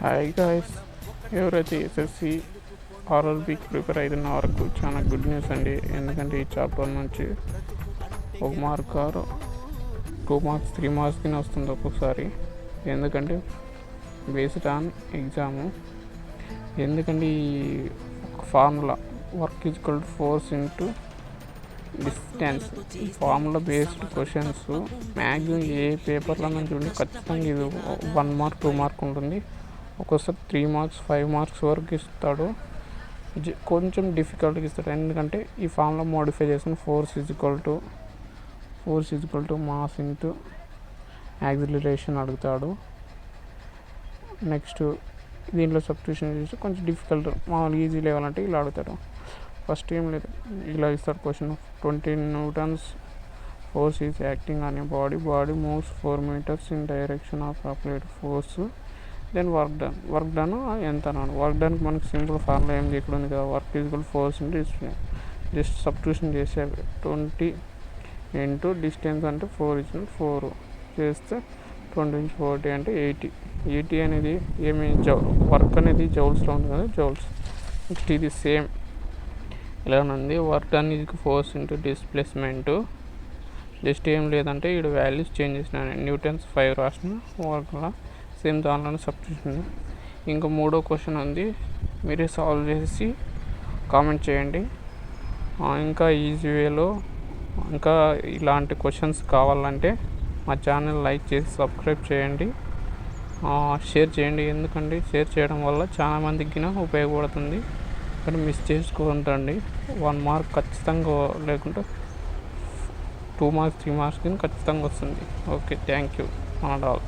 Hi guys, ఎవరైతే SSC ఆర్ఆర్బీకి prepare అవుతున్న వరకు చాలా గుడ్ న్యూస్ అండి. ఎందుకంటే ఈ చాప్టర్ నుంచి 1 మార్క్ ఆర్ 2 మార్క్స్ 3 మార్క్స్ కింద వస్తుంది ఒక్కొక్కసారి. ఎందుకంటే బేస్డ్ ఆన్ ఎగ్జాము. ఎందుకంటే ఈ formula work equal to force into distance, ఈ ఫార్ములా బేస్డ్ క్వశ్చన్స్ మ్యాక్సిమం ఏ పేపర్లో నుంచి ఉండి ఖచ్చితంగా ఇది 1 మార్క్ 2 మార్క్ ఉంటుంది. ఒక్కోసారి 3 మార్క్స్ 5 మార్క్స్ వరకు ఇస్తాడు. కొంచెం డిఫికల్ట్గా ఇస్తాడు. ఎందుకంటే ఈ ఫార్ములా మోడిఫై చేసిన force equal to mass into acceleration అడుగుతాడు. నెక్స్ట్ దీంట్లో సబ్స్టిట్యూషన్ చేసి కొంచెం డిఫికల్ట్, మామూలు ఈజీ లెవెల్ అంటే ఇలా అడుగుతాడు. ఫస్ట్ ఏం లేదు, ఇలా ఇస్తాడు question. 20 Newtons force is acting on a body moves 4 meters in direction of applied force, then work done ఎంత అన్నాడు. వర్క్ డన్ మనకి సింపుల్ ఫార్ములా ఏం ఇక్కడ ఉంది కదా, work equal force into just substitution చేసే 20 ఇంటూ డిస్టెన్స్ అంటే 4 చేస్తే 20 నుంచి 40 అంటే 80 అనేది ఏమి వర్క్ అనేది జౌల్స్లో ఉంది కదా, జౌల్స్. నెక్స్ట్ ఇది సేమ్ ఇలా ఉంది. Work done is force into displacement. Just ఏం లేదంటే ఇక్కడ వాల్యూస్ చేంజ్ చేసిన న్యూటన్స్ 5 రాసిన వర్క్లో సేమ్ దానిలోనే సబ్స్టిట్యూషన్. ఇంకా 3వ క్వశ్చన్ ఉంది, మీరే సాల్వ్ చేసి కామెంట్ చేయండి. ఇంకా ఈజీ వేలో ఇంకా ఇలాంటి క్వశ్చన్స్ కావాలంటే మా ఛానల్ లైక్ చేసి సబ్స్క్రైబ్ చేయండి, షేర్ చేయండి. ఎందుకంటే షేర్ చేయడం వల్ల చాలామందికి ఉపయోగపడుతుంది. కానీ మిస్ చేసుకోండి. 1 మార్క్ ఖచ్చితంగా, లేకుంటే 2 మార్క్స్ 3 మార్క్స్ ఖచ్చితంగా వస్తుంది. Okay, thank you all.